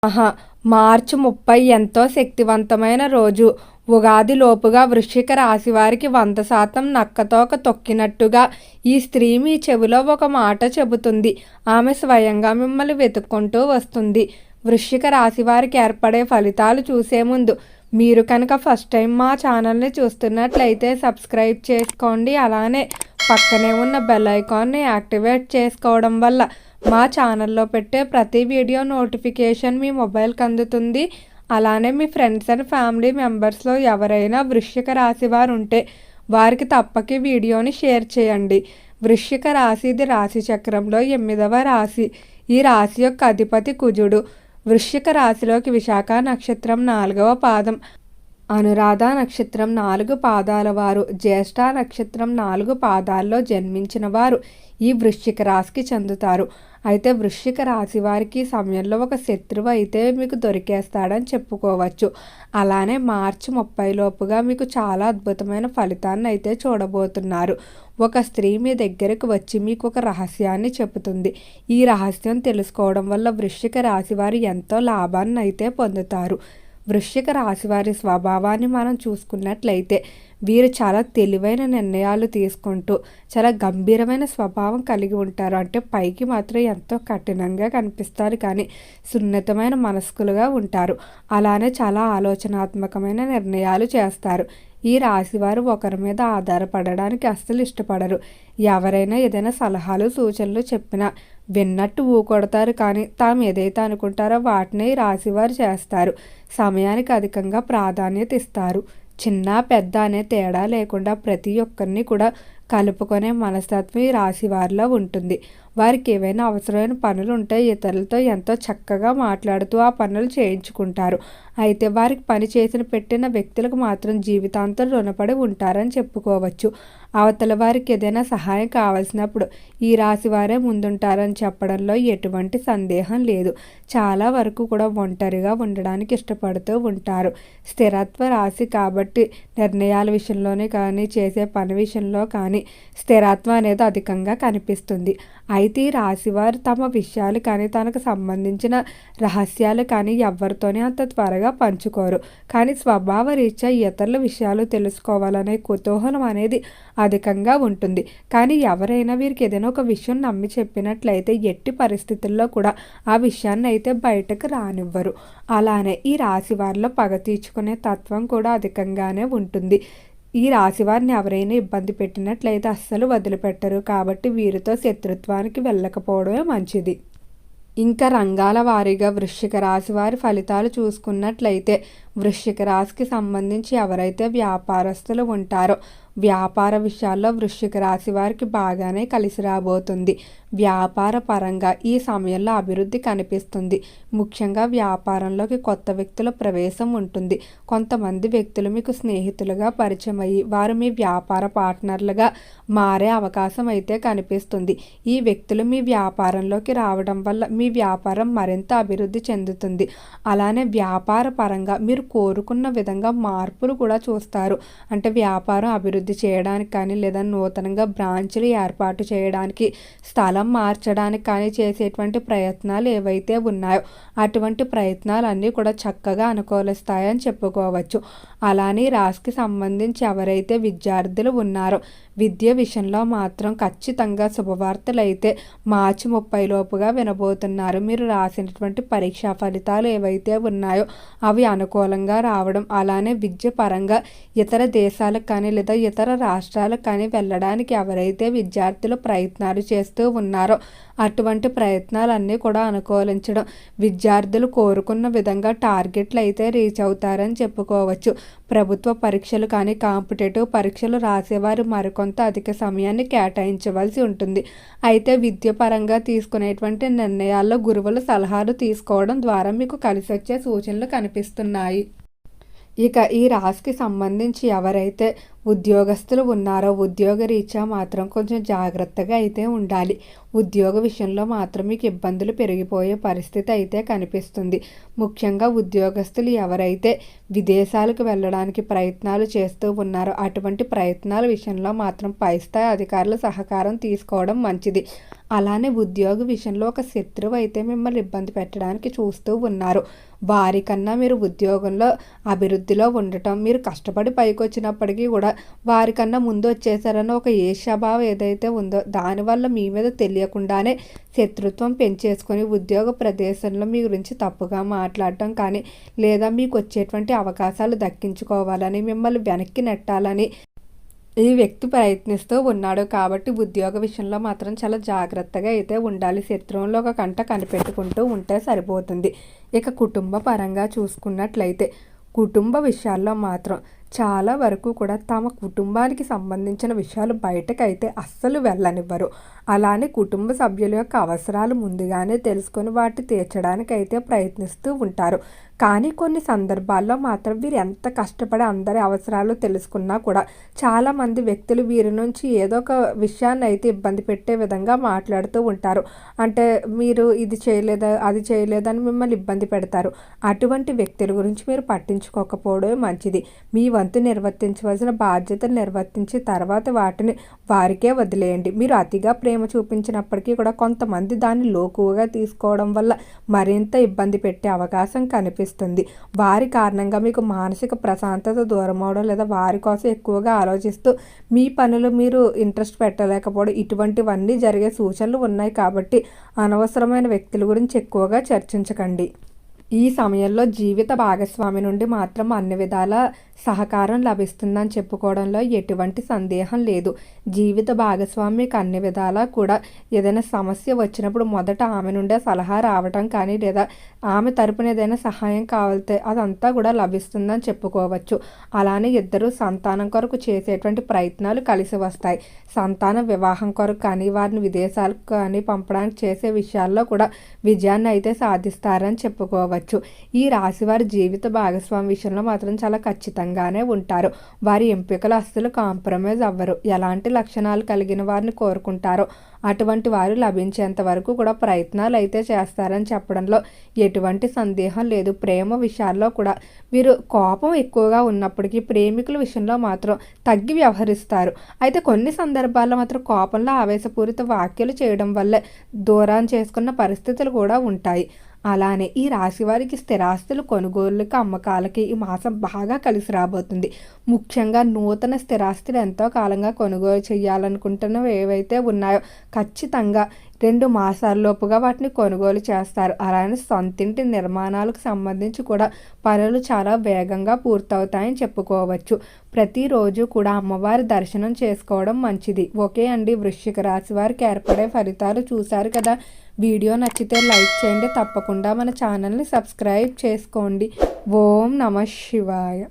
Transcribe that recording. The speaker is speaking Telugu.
ఆహా! మార్చి 30 ఎంతో శక్తివంతమైన రోజు. ఉగాది లోపుగా వృశ్చిక రాశి వారికి 100% నక్కతోక తొక్కినట్టుగా ఈ స్త్రీ మీ చెవిలో ఒక మాట చెబుతుంది. ఆమె స్వయంగా మిమ్మల్ని వెతుక్కుంటూ వస్తుంది. వృశ్చిక రాశి వారికి ఏర్పడే ఫలితాలు చూసే ముందు మీరు కనుక ఫస్ట్ టైం మా ఛానల్ని చూస్తున్నట్లయితే సబ్స్క్రైబ్ చేసుకోండి. అలానే పక్కనే ఉన్న బెల్ ఐకాన్ని యాక్టివేట్ చేసుకోవడం వల్ల మా ఛానల్లో పెట్టే ప్రతి వీడియో నోటిఫికేషన్ మీ మొబైల్కి అందుతుంది. అలానే మీ ఫ్రెండ్స్ అండ్ ఫ్యామిలీ మెంబర్స్లో ఎవరైనా వృశ్చిక రాశి వారు ఉంటే వారికి తప్పక వీడియోని షేర్ చేయండి. వృశ్చిక రాశి ఇది రాశి చక్రంలో 8వ రాశి. ఈ రాశి యొక్క అధిపతి కుజుడు. వృశ్చిక రాశిలోకి విశాఖ నక్షత్రం 4వ పాదం, అనురాధ నక్షత్రం 4 పాదాల వారు, జ్యేష్ఠ నక్షత్రం 4 పాదాల్లో జన్మించిన వారు ఈ వృశ్చిక రాశికి చెందుతారు. అయితే వృశ్చిక రాశి వారికి ఈ సమయంలో ఒక శత్రువు అయితే మీకు దొరికేస్తాడని చెప్పుకోవచ్చు. అలానే మార్చి 30 లోపుగా మీకు చాలా అద్భుతమైన ఫలితాన్ని అయితే చూడబోతున్నారు. ఒక స్త్రీ మీ దగ్గరకు వచ్చి మీకు ఒక రహస్యాన్ని చెబుతుంది. ఈ రహస్యం తెలుసుకోవడం వల్ల వృశ్చిక రాశి వారు ఎంతో లాభాన్ని అయితే పొందుతారు. వృశ్చిక రాశి వారి స్వభావాన్ని మనం చూసుకున్నట్లయితే వీరు చాలా తెలివైన నిర్ణయాలు తీసుకుంటూ చాలా గంభీరమైన స్వభావం కలిగి ఉంటారు. అంటే పైకి మాత్రం ఎంతో కఠినంగా కనిపిస్తారు, కానీ సున్నితమైన మనస్కులుగా ఉంటారు. అలానే చాలా ఆలోచనాత్మకమైన నిర్ణయాలు చేస్తారు. ఈ రాశివారు ఒకరి మీద ఆధారపడడానికి అస్సలు ఇష్టపడరు. ఎవరైనా ఏదైనా సలహాలు సూచనలు చెప్పినా విన్నట్టు ఊకొడతారు, కానీ తాము ఏదైతే అనుకుంటారో వాటిని రాశివారు చేస్తారు. సమయానికి అధికంగా ప్రాధాన్యత ఇస్తారు. చిన్న పెద్ద అనే తేడా లేకుండా ప్రతి ఒక్కరిని కూడా కలుపుకొనే మనస్తత్వం ఈ రాశి వారిలో ఉంటుంది. వారికి ఏవైనా అవసరమైన పనులు ఉంటే ఇతరులతో ఎంతో చక్కగా మాట్లాడుతూ ఆ పనులు చేయించుకుంటారు. అయితే వారికి పని చేసిన పెట్టిన వ్యక్తులకు మాత్రం జీవితాంతం రుణపడి ఉంటారని చెప్పుకోవచ్చు. అవతల వారికి ఏదైనా సహాయం కావాల్సినప్పుడు ఈ రాశి వారే ముందుంటారని చెప్పడంలో ఎటువంటి సందేహం లేదు. చాలా వరకు కూడా ఒంటరిగా ఉండడానికి ఇష్టపడుతూ ఉంటారు. స్థిరత్వ రాశి కాబట్టి నిర్ణయాల విషయంలోనే కానీ చేసే పని విషయంలో కానీ స్థిరత్వం అనేది అధికంగా కనిపిస్తుంది. అయితే ఈ రాశివారు తమ విషయాలు కానీ తనకు సంబంధించిన రహస్యాలు కానీ ఎవరితోనే అంత త్వరగా పంచుకోరు. కానీ స్వభావ రీత్యా ఇతరుల విషయాలు తెలుసుకోవాలనే కుతూహలం అనేది అధికంగా ఉంటుంది. కానీ ఎవరైనా వీరికి ఏదైనా ఒక విషయం నమ్మి చెప్పినట్లయితే ఎట్టి పరిస్థితుల్లో కూడా ఆ విషయాన్ని అయితే బయటకు రానివ్వరు. అలానే ఈ రాశి వారిలో పగ తీర్చుకునే తత్వం కూడా అధికంగానే ఉంటుంది. ఈ రాశివారిని ఎవరైనా ఇబ్బంది పెట్టినట్లయితే అస్సలు వదిలిపెట్టరు. కాబట్టి వీరితో శత్రుత్వానికి వెళ్ళకపోవడమే మంచిది. ఇంకా రంగాల వారీగా వృశ్చిక రాశి వారి ఫలితాలు చూసుకున్నట్లయితే వృశ్చిక రాశికి సంబంధించి ఎవరైతే వ్యాపారస్తులు ఉంటారో వ్యాపార విషయాల్లో వృశ్చిక రాశి వారికి బాగానే కలిసి రాబోతుంది. వ్యాపార పరంగా ఈ సమయంలో అభివృద్ధి కనిపిస్తుంది. ముఖ్యంగా వ్యాపారంలోకి కొత్త వ్యక్తుల ప్రవేశం ఉంటుంది. కొంతమంది వ్యక్తులు మీకు స్నేహితులుగా పరిచయం అయ్యి వారు మీ వ్యాపార పార్ట్నర్లుగా మారే అవకాశం అయితే కనిపిస్తుంది. ఈ వ్యక్తులు మీ వ్యాపారంలోకి రావడం వల్ల మీ వ్యాపారం మరింత అభివృద్ధి చెందుతుంది. అలానే వ్యాపార పరంగా మీరు కోరుకున్న విధంగా మార్పులు కూడా చూస్తారు. అంటే వ్యాపారం అభివృద్ధి చేయడానికి కానీ లేదా నూతనంగా బ్రాంచ్లు ఏర్పాటు చేయడానికి స్థలం మార్చడానికి కానీ చేసేటువంటి ప్రయత్నాలు ఏవైతే ఉన్నాయో అటువంటి ప్రయత్నాలన్నీ కూడా చక్కగా అనుకూలిస్తాయని చెప్పుకోవచ్చు. అలానే రాశికి సంబంధించి ఎవరైతే విద్యార్థులు ఉన్నారో విద్య విషయంలో మాత్రం ఖచ్చితంగా శుభవార్తలు అయితే మార్చి 30 లోపుగా వినబోతున్నారు. మీరు రాసినటువంటి పరీక్షా ఫలితాలు ఏవైతే ఉన్నాయో అవి అనుకూలంగా రావడం, అలానే విద్య పరంగా ఇతర దేశాలకు కానీ లేదా ఇతర రాష్ట్రాలకు కానీ వెళ్ళడానికి ఎవరైతే విద్యార్థులు ప్రయత్నాలు చేస్తూ ఉన్నారో అటువంటి ప్రయత్నాలన్నీ కూడా అనుకూలించడం, విద్యార్థులు కోరుకున్న విధంగా టార్గెట్లు అయితే రీచ్ అవుతారని చెప్పుకోవచ్చు. ప్రభుత్వ పరీక్షలు కానీ కాంపిటేటివ్ పరీక్షలు రాసేవారు మరికొంత అధిక సమయాన్ని కేటాయించవలసి ఉంటుంది. అయితే విద్య పరంగా తీసుకునేటువంటి నిర్ణయాల్లో గురువుల సలహాలు తీసుకోవడం ద్వారా మీకు కలిసి వచ్చే సూచనలు కనిపిస్తున్నాయి. ఇక ఈ రాశికి సంబంధించి ఎవరైతే ఉద్యోగస్తులు ఉన్నారో ఉద్యోగరీత్యా మాత్రం కొంచెం జాగ్రత్తగా అయితే ఉండాలి. ఉద్యోగ విషయంలో మాత్రం మీకు ఇబ్బందులు పెరిగిపోయే పరిస్థితి అయితే కనిపిస్తుంది. ముఖ్యంగా ఉద్యోగస్తులు ఎవరైతే విదేశాలకు వెళ్ళడానికి ప్రయత్నాలు చేస్తూ ఉన్నారో అటువంటి ప్రయత్నాల విషయంలో మాత్రం పై స్థాయి అధికారుల సహకారం తీసుకోవడం మంచిది. అలానే ఉద్యోగ విషయంలో ఒక శత్రువు అయితే మిమ్మల్ని ఇబ్బంది పెట్టడానికి చూస్తూ ఉన్నారు. వారికన్నా మీరు ఉద్యోగంలో అభివృద్ధిలో ఉండటం, మీరు కష్టపడి పైకి వచ్చినప్పటికీ కూడా వారికన్నా ముందు వచ్చేసారన్న ఒక ఈర్ష్యాభావం ఏదైతే ఉందో దానివల్ల మీ మీద తెలియకుండానే శత్రుత్వం పెంచేసుకొని ఉద్యోగ ప్రదేశంలో మీ గురించి తప్పుగా మాట్లాడటం కానీ, లేదా మీకు వచ్చేటువంటి అవకాశాలు దక్కించుకోవాలని, మిమ్మల్ని వెనక్కి నెట్టాలని ఈ వ్యక్తి ప్రయత్నిస్తూ ఉన్నాడు. కాబట్టి ఉద్యోగ విషయంలో మాత్రం చాలా జాగ్రత్తగా అయితే ఉండాలి. శత్రువుల్లో ఒక కంట కనిపెట్టుకుంటూ ఉంటే సరిపోతుంది. ఇక కుటుంబ పరంగా చూసుకున్నట్లయితే కుటుంబ విషయాల్లో మాత్రం చాలా వరకు కూడా తమ కుటుంబానికి సంబంధించిన విషయాలు బయటకైతే అస్సలు వెళ్ళనివ్వరు. అలానే కుటుంబ సభ్యుల యొక్క అవసరాలు ముందుగానే తెలుసుకొని వాటి తీర్చడానికైతే ప్రయత్నిస్తూ ఉంటారు. కానీ కొన్ని సందర్భాల్లో మాత్రం వీరు ఎంత కష్టపడి అందరి అవసరాలు తెలుసుకున్నా కూడా చాలామంది వ్యక్తులు వీరి నుంచి ఏదో ఒక విషయాన్ని అయితే ఇబ్బంది పెట్టే విధంగా మాట్లాడుతూ ఉంటారు. అంటే మీరు ఇది చేయలేదా, అది చేయలేదని మిమ్మల్ని ఇబ్బంది పెడతారు. అటువంటి వ్యక్తుల గురించి మీరు పట్టించుకోకపోవడమే మంచిది. మీ వంతు నిర్వర్తించవలసిన బాధ్యతలు నిర్వర్తించి తర్వాత వాటిని వారికే వదిలేయండి. మీరు అతిగా ప్రేమ చూపించినప్పటికీ కూడా కొంతమంది దాన్ని లోకువగా తీసుకోవడం వల్ల మరింత ఇబ్బంది పెట్టే అవకాశం కనిపిస్తుంది. వారి కారణంగా మీకు మానసిక ప్రశాంతత దూరం అవడం, లేదా వారి కోసం ఎక్కువగా ఆలోచిస్తూ మీ పనులు మీరు ఇంట్రెస్ట్ పెట్టలేకపోవడం, ఇటువంటివన్నీ జరిగే సూచనలు ఉన్నాయి. కాబట్టి అనవసరమైన వ్యక్తుల గురించి ఎక్కువగా చర్చించకండి. ఈ సమయంలో జీవిత భాగస్వామి నుండి మాత్రం అన్ని విధాల సహకారం లభిస్తుందని చెప్పుకోవడంలో ఎటువంటి సందేహం లేదు. జీవిత భాగస్వామికి అన్ని విధాలా కూడా ఏదైనా సమస్య వచ్చినప్పుడు మొదట ఆమె నుండే సలహా రావటం కానీ, లేదా ఆమె తరపున ఏదైనా సహాయం కావాలితే అదంతా కూడా లభిస్తుందని చెప్పుకోవచ్చు. అలానే ఇద్దరు సంతానం కొరకు చేసేటువంటి ప్రయత్నాలు కలిసి వస్తాయి. సంతాన వివాహం కొరకు కానీ, వారిని విదేశాలకు కానీ పంపడానికి చేసే విషయాల్లో కూడా విజయాన్ని అయితే సాధిస్తారని చెప్పుకోవచ్చు. ఈ రాశి వారి జీవిత భాగస్వామి విషయంలో మాత్రం చాలా ఖచ్చితంగానే ఉంటారు. వారి ఎంపికలు అస్సలు కాంప్రమైజ్ అవ్వరు. ఎలాంటి లక్షణాలు కలిగిన వారిని కోరుకుంటారో అటువంటి వారు లభించేంత వరకు కూడా ప్రయత్నాలు అయితే చేస్తారని చెప్పడంలో ఎటువంటి సందేహం లేదు. ప్రేమ విషయాల్లో కూడా వీరు కోపం ఎక్కువగా ఉన్నప్పటికీ ప్రేమికుల విషయంలో మాత్రం తగ్గి వ్యవహరిస్తారు. అయితే కొన్ని సందర్భాల్లో మాత్రం కోపంలో ఆవేశపూరిత వ్యాఖ్యలు చేయడం వల్ల దూరం చేసుకున్న పరిస్థితులు కూడా ఉంటాయి. అలానే ఈ రాశి వారికి స్థిరాస్తులు కొనుగోళ్ళకి, అమ్మకాలకి ఈ మాసం బాగా కలిసి రాబోతుంది. ముఖ్యంగా నూతన స్థిరాస్తులు ఎంతో కాలంగా కొనుగోలు చేయాలనుకుంటున్నవి ఏవైతే ఉన్నాయో ఖచ్చితంగా 2 మాసాల్లోపుగా వాటిని కొనుగోలు చేస్తారు. అలానే సొంతింటి నిర్మాణాలకు సంబంధించి కూడా పనులు చాలా వేగంగా పూర్తవుతాయని చెప్పుకోవచ్చు. ప్రతిరోజు కూడా అమ్మవారి దర్శనం చేసుకోవడం మంచిది. ఓకే అండి, వృశ్చిక రాశి వారికి ఏర్పడే ఫలితాలు చూశారు కదా. వీడియో నచ్చితే లైక్ చేయండి. తప్పకుండా మన ఛానల్ని సబ్స్క్రైబ్ చేసుకోండి. ఓం నమః శివాయ.